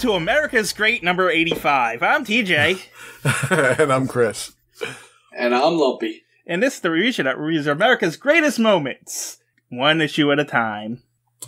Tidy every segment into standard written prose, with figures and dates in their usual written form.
to America's Great number 85. I'm TJ. And I'm Chris. And I'm Lumpy. And this is the review that reviews America's greatest moments, one issue at a time.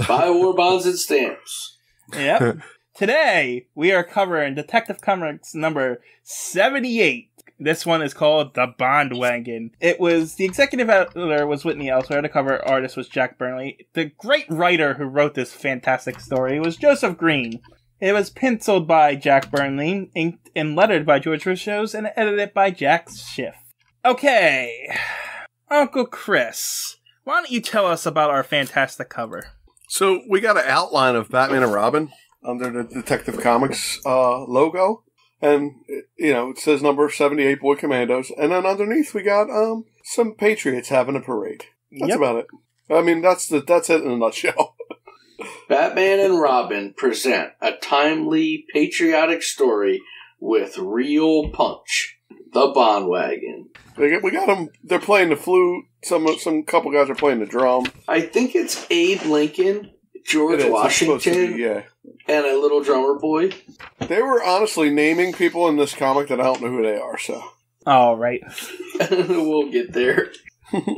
Buy war bonds and stamps. Yep. Today, we are covering Detective Comics number 78. This one is called The Bond Wagon. It was, the executive editor was Whitney Elsewhere, the cover artist was Jack Burnley. The great writer who wrote this fantastic story was Joseph Green. It was penciled by Jack Burnley, inked and lettered by George Russos, and edited by Jack Schiff. Okay, Uncle Chris, why don't you tell us about our fantastic cover? So we got an outline of Batman and Robin under the Detective Comics logo. And, it says number 78 Boy Commandos. And then underneath we got some Patriots having a parade. That's about it. I mean, that's it in a nutshell. Batman and Robin present a timely, patriotic story with real punch. The Bond Wagon. We got them. They're playing the flute. Some couple guys are playing the drum. I think it's Abe Lincoln, George Washington, and a little drummer boy. They were honestly naming people in this comic that I don't know who they are, so. All right. We'll get there.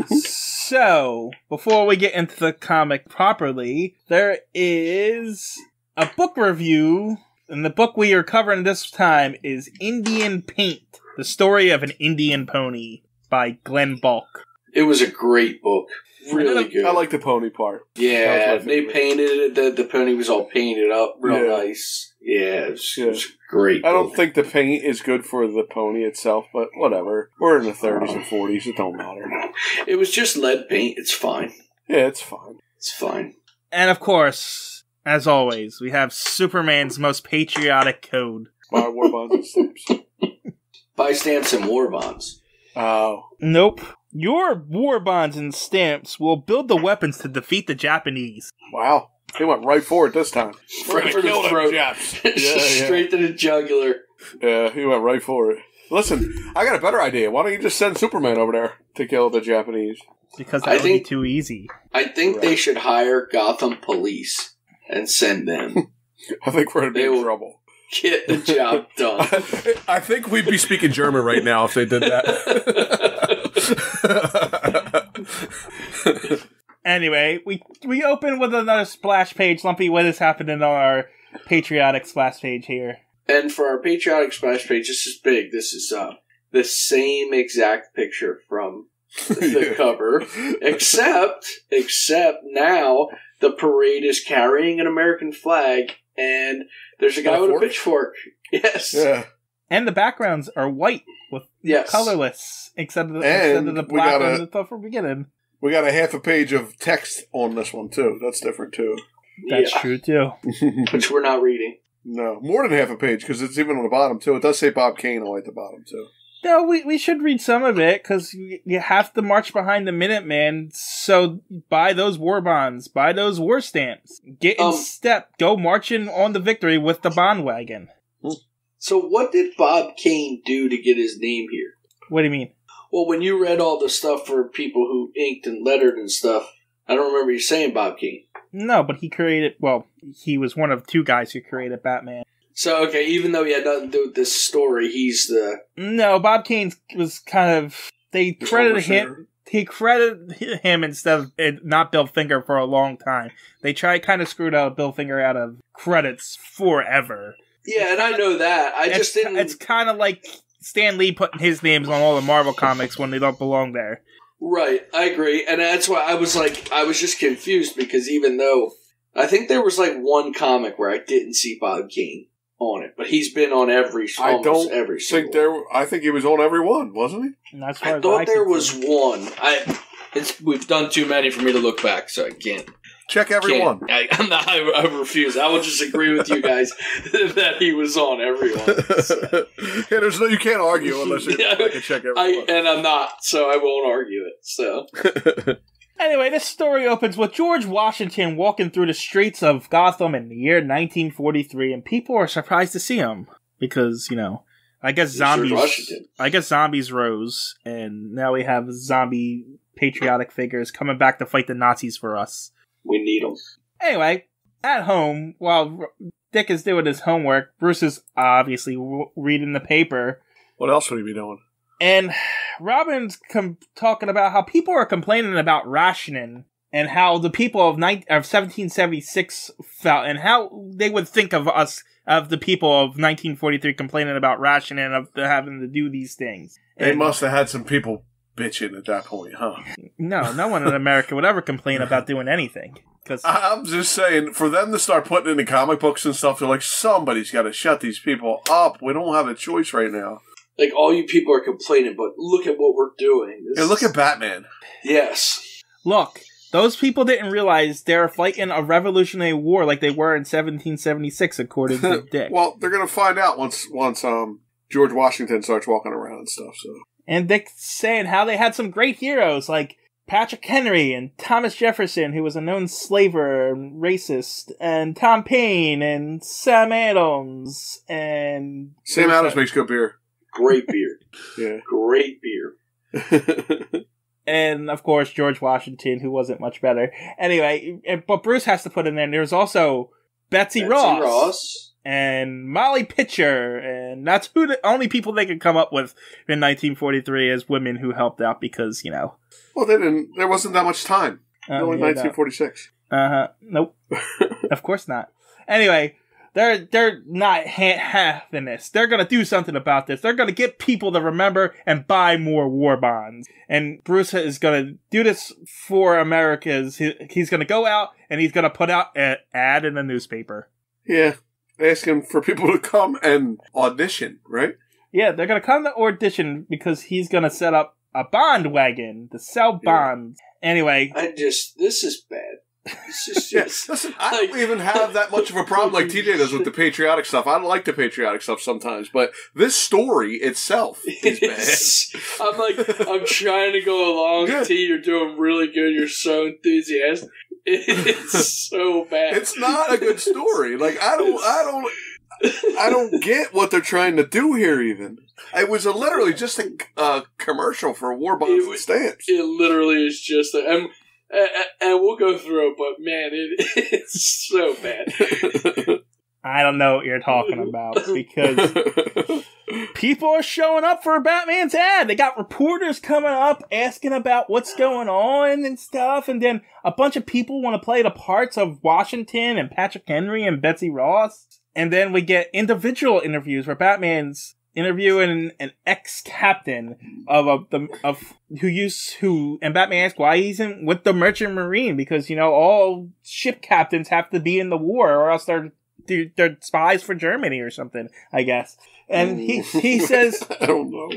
So, before we get into the comic properly, there is a book review, and the book we are covering this time is Indian Paint, the Story of an Indian Pony by Glenn Bulk. It was a great book. Really good. I like the pony part. Yeah, they painted it. The pony was all painted up real nice. Yeah, it was great. I don't think the paint is good for the pony itself, but whatever. We're in the 30s and 40s. It don't matter. It was just lead paint. It's fine. Yeah, it's fine. It's fine. And of course, as always, we have Superman's most patriotic code. Buy war bonds and stamps. Buy stamps and war bonds. Oh. Nope. Your war bonds and stamps will build the weapons to defeat the Japanese. Wow. He went right for it this time. Right for the throat. Straight to the jugular. Yeah, he went right for it. Listen, I got a better idea. Why don't you just send Superman over there to kill the Japanese? Because that would be too easy. I think they should hire Gotham Police and send them. I think we're going to be in trouble. Get the job done. I think we'd be speaking German right now if they did that. Anyway, we open with another splash page. Lumpy, what is happening on our patriotic splash page here? And for our patriotic splash page, this is big. This is the same exact picture from the cover, except now the parade is carrying an American flag, and there's a guy with a pitchfork. Yes. Yeah. And the backgrounds are white with colorless, except for the black on the top from the beginning. We got a half a page of text on this one, too. That's different, too. That's true, too. Which we're not reading. No, more than half a page, because it's even on the bottom, too. It does say Bob Kane on the bottom, too. No, we should read some of it, because you have to march behind the Minutemen, so buy those war bonds, buy those war stamps, get in step, go marching on the victory with the Bond Wagon. So what did Bob Kane do to get his name here? What do you mean? Well, when you read all the stuff for people who inked and lettered and stuff, I don't remember you saying Bob Kane. No, but he was one of two guys who created Batman. So, okay, even though he had nothing to do with this story, he's the... No, Bob Kane was kind of... They credited him... He credited him instead of not Bill Finger for a long time. They kind of screwed out Bill Finger out of credits forever. Yeah, and I know that. It's kind of like Stan Lee putting his names on all the Marvel comics when they don't belong there. Right, I agree. And that's why I was just confused, because even though... I think there was one comic where I didn't see Bob Kane on it, but he's been on every single I think he was on every one, wasn't he? I thought there was one. We've done too many for me to look back, so I can't. Check every one. I refuse. I will just agree with you guys that he was on every one. So. Yeah, you can't argue unless you can check every one. And I'm not, so I won't argue it. So. Anyway, this story opens with George Washington walking through the streets of Gotham in the year 1943, and people are surprised to see him because, I guess zombies rose, and now we have zombie patriotic figures coming back to fight the Nazis for us. We need them. Anyway, at home, while Dick is doing his homework, Bruce is obviously reading the paper. What else would he be doing? And Robin's talking about how people are complaining about rationing and how the people of 1776 felt and how they would think of us, of the people of 1943 complaining about rationing, of having to do these things. They must have had some people bitching at that point, huh? No one in America would ever complain about doing anything. Cause I'm just saying, for them to start putting in the comic books and stuff, they're like, somebody's got to shut these people up. We don't have a choice right now. Like, all you people are complaining, but look at what we're doing. Look at Batman. Yes. Look, those people didn't realize they're fighting a revolutionary war like they were in 1776, according to Dick. Well, they're going to find out once George Washington starts walking around and stuff. So. And Dick's saying how they had some great heroes like Patrick Henry and Thomas Jefferson, who was a known slaver and racist, and Tom Paine and Sam Adams and... Sam Adams makes good beer. Great beer. Yeah. Great beer. And, of course, George Washington, who wasn't much better. Anyway, but Bruce has to put in there, there's also Betsy Ross. And Molly Pitcher, and that's who the only people they could come up with in 1943 as women who helped out because, you know. Well, there wasn't that much time. Only 1946. Nope. Of course not. Anyway, they're not having this. They're going to do something about this. They're going to get people to remember and buy more war bonds. And Bruce is going to do this for America's. He's going to go out and he's going to put out an ad in the newspaper. Yeah. Asking for people to come and audition, right? Yeah, they're going to come to audition because he's going to set up a bond wagon to sell bonds. Anyway. This is bad. This is just... Listen, I don't even have that much of a problem like TJ does with the patriotic stuff. I like the patriotic stuff sometimes, but this story itself is bad. I'm trying to go along, T. You're doing really good. You're so enthusiastic. It's so bad. It's not a good story. Like, I don't get what they're trying to do here even. It was literally just a commercial for war bonds and stamps. It literally is just and we'll go through it, but man, it's so bad. I don't know what you're talking about because people are showing up for Batman's ad. They got reporters coming up asking about what's going on and stuff, and then a bunch of people want to play the parts of Washington and Patrick Henry and Betsy Ross. And then we get individual interviews where Batman's interviewing an ex-captain of who and Batman asks why he's in with the Merchant Marine because, you know, all ship captains have to be in the war or else they're spies for Germany or something, I guess. And he says I don't know.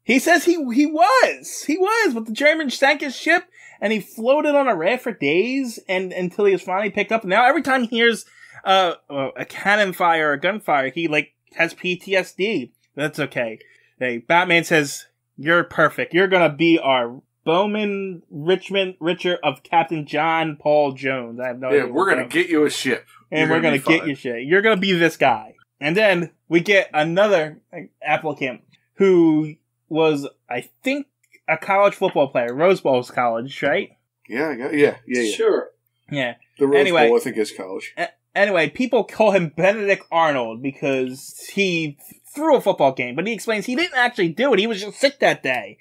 He says he was, but the Germans sank his ship and he floated on a raft for days and until he was finally picked up. Now every time he hears a cannon fire or gunfire, he has PTSD. That's okay. Hey, Batman says, "You're perfect. You're gonna be our Bowman Richard of Captain John Paul Jones." I have no idea. Yeah, we're gonna get you a ship. And we're gonna get you shit. You're gonna be this guy. And then we get another applicant who was, I think, a college football player. Rose Bowl's college, right? Yeah. Sure. Yeah. The Rose Bowl, I think, is college. Anyway, people call him Benedict Arnold because he threw a football game, but he explains he didn't actually do it. He was just sick that day.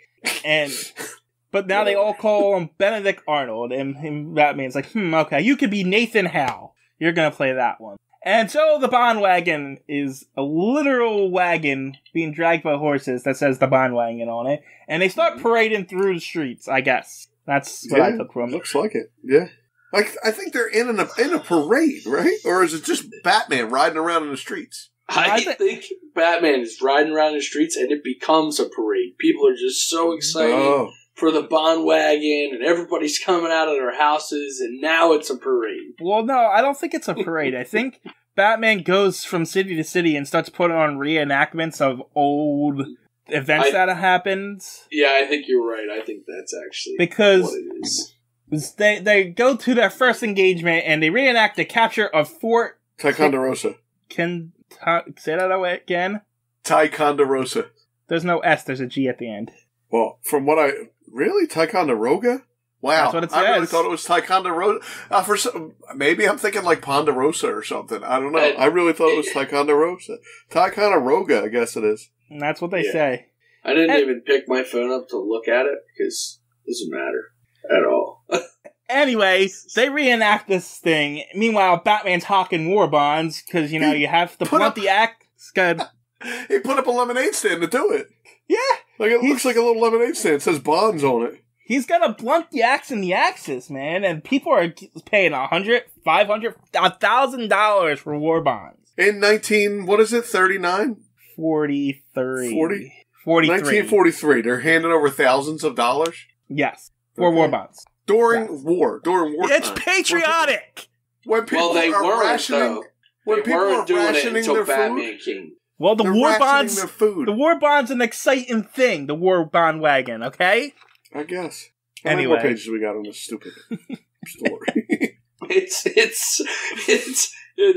But now they all call him Benedict Arnold, and Batman's like, okay, you could be Nathan Howe. You're gonna play that one. And so the Bond Wagon is a literal wagon being dragged by horses that says the Bond Wagon on it, and they start parading through the streets, I guess. That's what I took from it. Looks like it, yeah. I think they're in a parade, right? Or is it just Batman riding around in the streets? I think Batman is riding around the streets and it becomes a parade. People are just so excited for the Bond Wagon and everybody's coming out of their houses and now it's a parade. Well, no, I don't think it's a parade. I think Batman goes from city to city and starts putting on reenactments of old events that have happened. Yeah, I think you're right. I think that's actually because what it is. They go to their first engagement and they reenact the capture of Fort Ticonderoga. Say that away again? Ticonderoga. There's no S, there's a G at the end. Well, from what really? Ticonderoga? Wow. That's what it I really says. thought it was Ticonderoga. Maybe I'm thinking like Ponderosa or something. I don't know. I really thought it was Ticonderoga. Ticonderoga, I guess it is. And that's what they say. I didn't even pick my phone up to look at it because it doesn't matter at all. Anyway, they reenact this thing. Meanwhile, Batman's hawking war bonds because, you have to blunt the axe. Good. He put up a lemonade stand to do it. Yeah. Like it looks like a little lemonade stand. It says bonds on it. He's gonna blunt the axe and the axis, man. And people are paying $100, $500, $1,000 for war bonds. In 39? 43. 1943. They're handing over thousands of dollars? Yes. For war bonds. During wartime. It's patriotic! When people they are weren't, rationing, though. when They people are weren't doing it rationing until their Batman food, came. Well, the they're war rationing bonds... their food. The war bond's an exciting thing, the war bond wagon, okay? I guess. How many Anyway. more pages we got on this stupid story? It's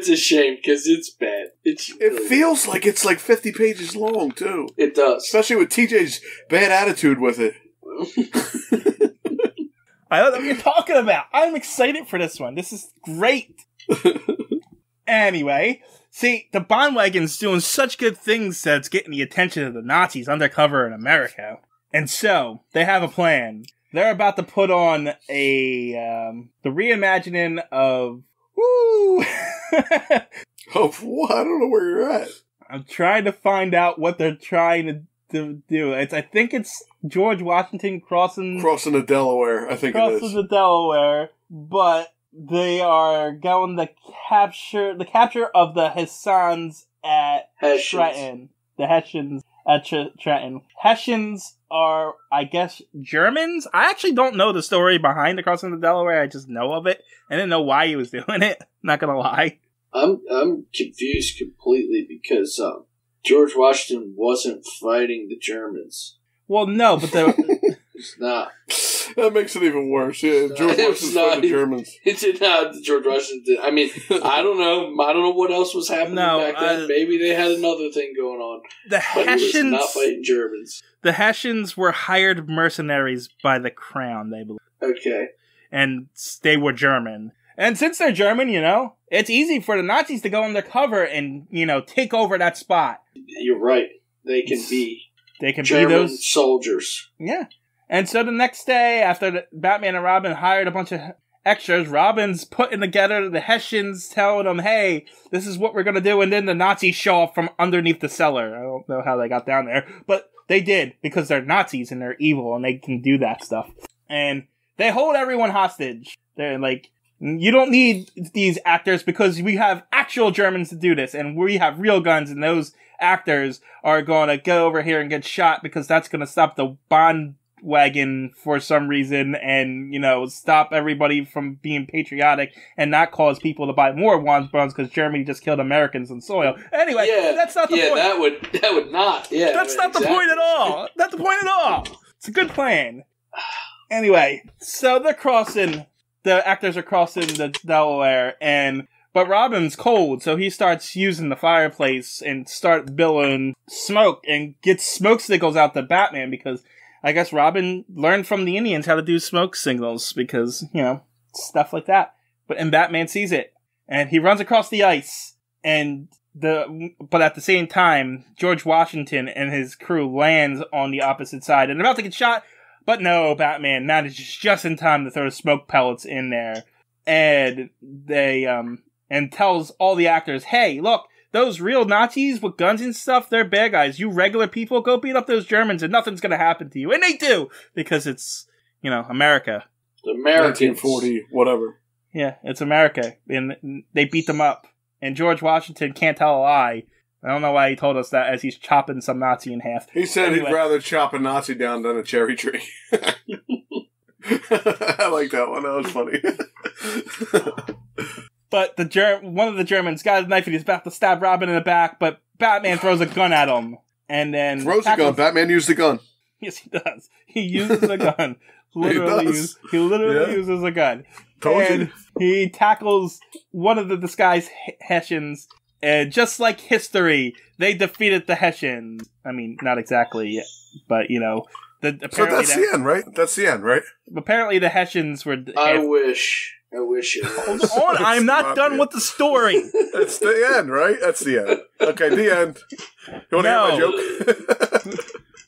a shame because it's bad. It feels like it's like 50 pages long, too. It does. Especially with TJ's bad attitude with it. I know what you're talking about. I'm excited for this one. This is great. Anyway, see, the Bond Wagon's doing such good things that it's getting the attention of the Nazis undercover in America. And so, they have a plan. They're about to put on the reimagining of... Woo! Oh, I don't know where you're at. I'm trying to find out what they're trying to do. I think it's George Washington crossing the Delaware, I think it is. the Delaware, but they are going to capture of the Hessians at Trenton. The Hessians at Trenton. Hessians are, I guess, Germans? I actually don't know the story behind the crossing of the Delaware. I just know of it. I didn't know why he was doing it. Not gonna lie. I'm confused completely because George Washington wasn't fighting the Germans. Well, no, but It's not. That makes it even worse. Yeah, George Washington's fighting the Germans. It's not George Washington. I mean, I don't know. I don't know what else was happening back then. Maybe they had another thing going on. The Hessians, he was not fighting Germans. The Hessians were hired mercenaries by the Crown, they believe. Okay. And they were German. And since they're German, it's easy for the Nazis to go undercover and, take over that spot. You're right. They can be German those soldiers. Yeah. And so the next day, after Batman and Robin hired a bunch of extras, Robin's putting together the Hessians, telling them, hey, this is what we're going to do. And then the Nazis show up from underneath the cellar. I don't know how they got down there, but they did because they're Nazis and they're evil and they can do that stuff. And they hold everyone hostage. They're like, you don't need these actors because we have actual Germans to do this and we have real guns and those actors are going to go over here and get shot because that's going to stop the Bond wagon for some reason and, stop everybody from being patriotic and not cause people to buy more bonds because Germany just killed Americans on soil. Anyway, that's not the point. Yeah, that would not. Yeah, that's not the point at all. Not the point at all. It's a good plan. Anyway, so they're crossing. The actors are crossing the Delaware, but Robin's cold, so he starts using the fireplace and start billowing smoke and gets smoke signals out to Batman because I guess Robin learned from the Indians how to do smoke signals because, stuff like that. And Batman sees it and he runs across the ice but at the same time, George Washington and his crew lands on the opposite side and they're about to get shot. But no, Batman manages just in time to throw the smoke pellets in there. And and tells all the actors, hey, look, those real Nazis with guns and stuff, they're bad guys. You regular people, go beat up those Germans and nothing's gonna happen to you. And they do! Because it's, America. The Americans. 1940, whatever. Yeah, it's America. And they beat them up. And George Washington can't tell a lie. I don't know why he told us that as he's chopping some Nazi in half. He said he'd rather chop a Nazi down than a cherry tree. I like that one. That was funny. But one of the Germans got a knife and he's about to stab Robin in the back, but Batman throws a gun at him. And then... Throws a gun. Batman used the gun. Yes, he does. He uses a gun. He literally uses a gun. Told you. He tackles one of the disguised Hessians. And just like history, they defeated the Hessians. I mean, not exactly, but, That's the end, right? That's the end, right? Apparently the Hessians were... I wish it was. Hold on, I'm not done with the story. That's the end, right? That's the end. Okay, the end. You want to hear my joke?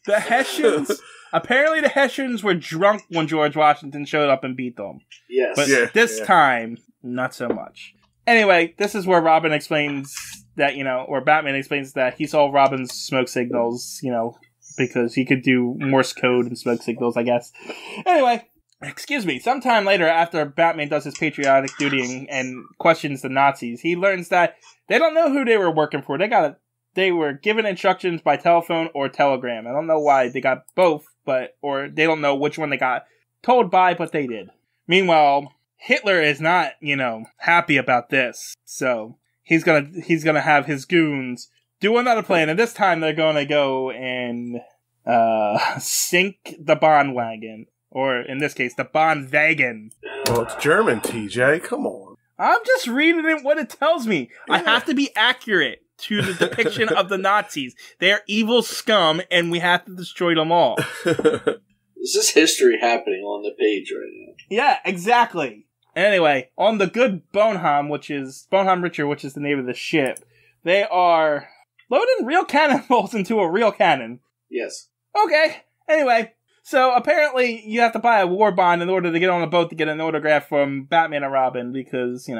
The Hessians... Apparently the Hessians were drunk when George Washington showed up and beat them. Yes. But this time, not so much. Anyway, this is where Robin explains that, or Batman explains that he saw Robin's smoke signals, because he could do Morse code and smoke signals, I guess. Anyway, excuse me, sometime later after Batman does his patriotic duty and questions the Nazis, he learns that they don't know who they were working for. They were given instructions by telephone or telegram. I don't know why they got both, or they don't know which one they got told by, but they did. Meanwhile, Hitler is not, happy about this. So he's gonna have his goons do another plan, and this time they're gonna go and sink the Bond wagon, or in this case, the Bond wagon. Well, it's German, TJ. Come on. I'm just reading it what it tells me. Yeah. I have to be accurate to the depiction of the Nazis. They are evil scum, and we have to destroy them all. This is history happening on the page right now. Yeah, exactly. Anyway, on the good Bonham Richard, which is the name of the ship, they are loading real cannonballs into a real cannon. Yes. Okay. Anyway, so apparently you have to buy a war bond in order to get on a boat to get an autograph from Batman and Robin because,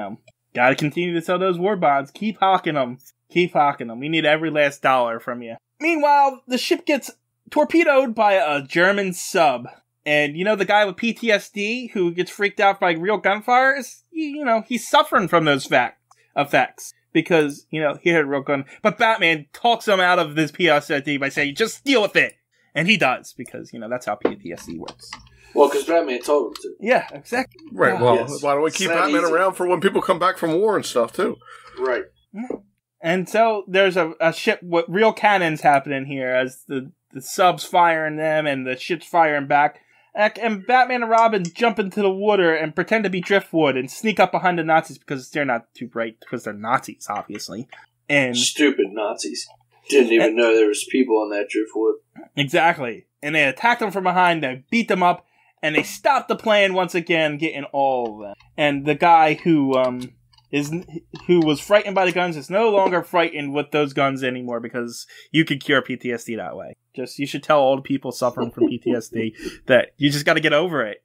gotta continue to sell those war bonds. Keep hawking them. Keep hawking them. We need every last dollar from you. Meanwhile, the ship gets torpedoed by a German sub. And the guy with PTSD who gets freaked out by real gunfire is, he's suffering from those effects. Because, he had a real gun. But Batman talks him out of this PTSD by saying, just deal with it. And he does, because, that's how PTSD works. Well, because Batman told him to. Yeah, exactly. Right, well, yes. Why don't we keep Batman around for when people come back from war and stuff, too? Right. Yeah. And so there's a ship with real cannons happening here as the sub's firing them and the ship's firing back. And Batman and Robin jump into the water and pretend to be driftwood and sneak up behind the Nazis because they're not too bright, because they're Nazis, obviously. And stupid Nazis. Didn't even know there was people on that driftwood. Exactly. And they attack them from behind, they beat them up, and they stop the plane once again, getting all of them. And the guy who was frightened by the guns is no longer frightened with those guns anymore because you can cure PTSD that way. You should tell old people suffering from PTSD that you just got to get over it,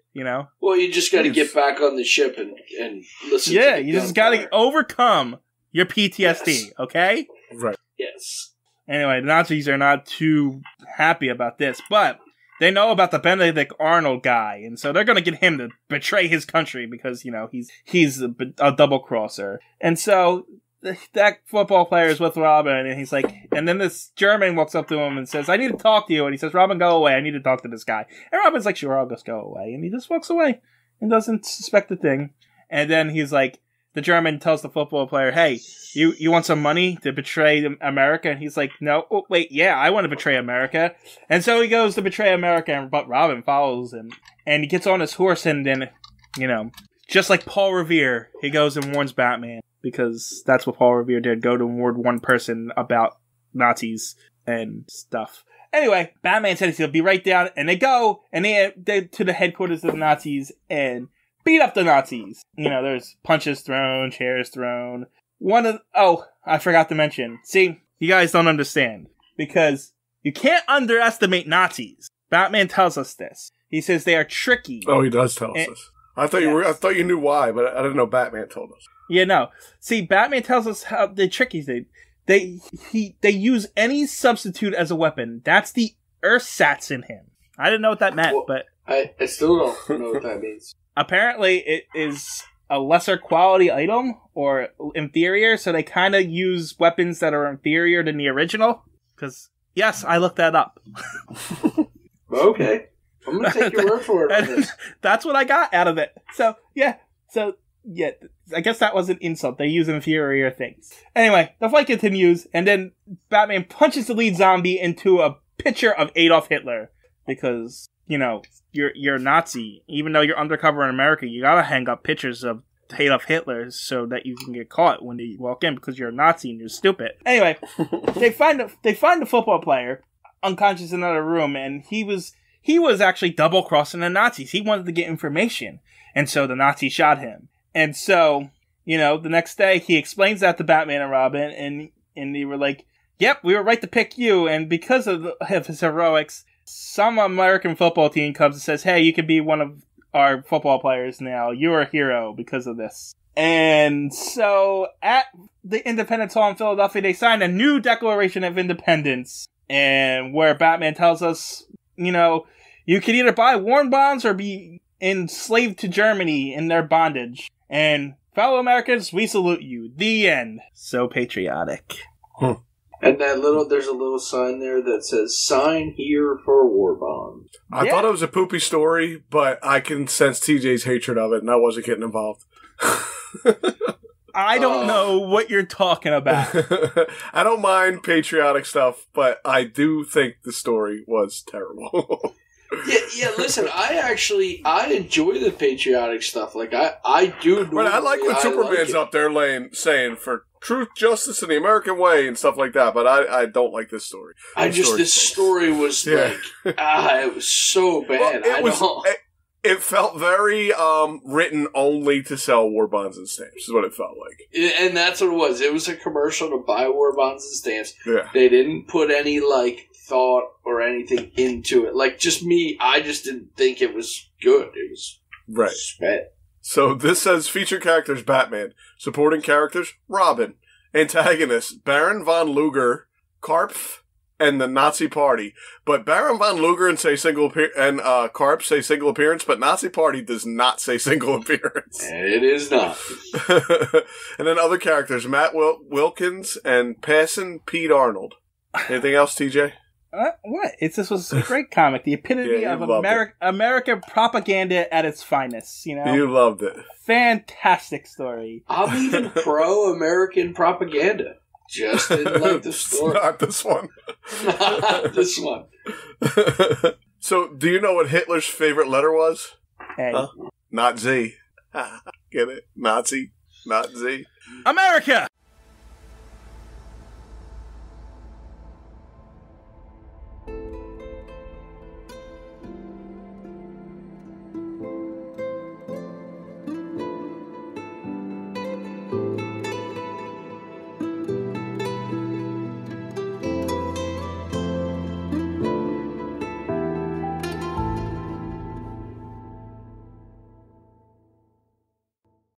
Well, you just got to get back on the ship and listen. Yeah, you just got to overcome your PTSD, yes. Okay? Right. Yes. Anyway, the Nazis are not too happy about this, but they know about the Benedict Arnold guy, and so they're going to get him to betray his country because, he's a double-crosser. And so that football player is with Robin, and he's like, and then this German walks up to him and says, I need to talk to you. And he says, Robin, go away. I need to talk to this guy. And Robin's like, sure, I'll just go away. And he just walks away and doesn't suspect a thing. And then he's like, the German tells the football player, hey, you want some money to betray America? And he's like, no, oh, wait, yeah, I want to betray America. And so he goes to betray America, but Robin follows him. And he gets on his horse and then, just like Paul Revere, he goes and warns Batman. Because that's what Paul Revere did, go to warn one person about Nazis and stuff. Anyway, Batman says he'll be right down, and they go, and they to the headquarters of the Nazis, and beat up the Nazis. There's punches thrown, chairs thrown. I forgot to mention. See, you guys don't understand. Because you can't underestimate Nazis. Batman tells us this. He says they are tricky. Oh, he does tell us this. I thought you knew why, but I didn't know Batman told us. Yeah, no. See, Batman tells us how they're tricky. They use any substitute as a weapon. That's the ersatz in him. I didn't know what that meant, but I still don't know what that means. Apparently, it is a lesser quality item or inferior, so they kind of use weapons that are inferior than the original. Because yes, I looked that up. Okay, I'm gonna take your word for it on this. That's what I got out of it. So yeah, I guess that was an insult. They use inferior things. Anyway, the fight continues, and then Batman punches the lead zombie into a picture of Adolf Hitler. Because, you're Nazi. Even though you're undercover in America, you gotta hang up pictures of Adolf Hitler so that you can get caught when they walk in because you're a Nazi and you're stupid. Anyway, they find the football player unconscious in another room, and he was he was actually double-crossing the Nazis. He wanted to get information. And so the Nazis shot him. And so, the next day he explains that to Batman and Robin, and they were like, yep, we were right to pick you. And because of his heroics, some American football team comes and says, hey, you can be one of our football players now. You're a hero because of this. And so at the Independence Hall in Philadelphia, they signed a new Declaration of Independence, and where Batman tells us, you can either buy war bonds or be enslaved to Germany in their bondage. And fellow Americans, we salute you. The end. So patriotic. And there's a little sign there that says, sign here for war bond. I thought it was a poopy story, but I can sense TJ's hatred of it, and I wasn't getting involved. I don't know what you're talking about. I don't mind patriotic stuff, but I do think the story was terrible. Yeah. Listen, I enjoy the patriotic stuff. Like I do. But I like when Superman's up there saying for truth, justice, and the American way and stuff like that. But I don't like this story. This story was like it was so bad. Well, it felt very written only to sell war bonds and stamps, is what it felt like. And that's what it was. It was a commercial to buy war bonds and stamps. Yeah. They didn't put any, thought or anything into it. I just didn't think it was good. It was sped. So this says featured characters, Batman. Supporting characters, Robin. Antagonists, Baron von Luger, Karpf, and the Nazi Party. But Baron von Luger say single Karp say single appearance, but Nazi Party does not say single appearance. It is not. And then other characters, Matt Wilkins and Passon Pete Arnold. Anything else, TJ? What? This was a great comic. The epitome of American propaganda at its finest, You loved it. Fantastic story. I'm even pro-American propaganda. Just didn't like the story. Not this one. Not this one. So, do you know what Hitler's favorite letter was? Hey. Not Z. Get it? Nazi, not Z. America!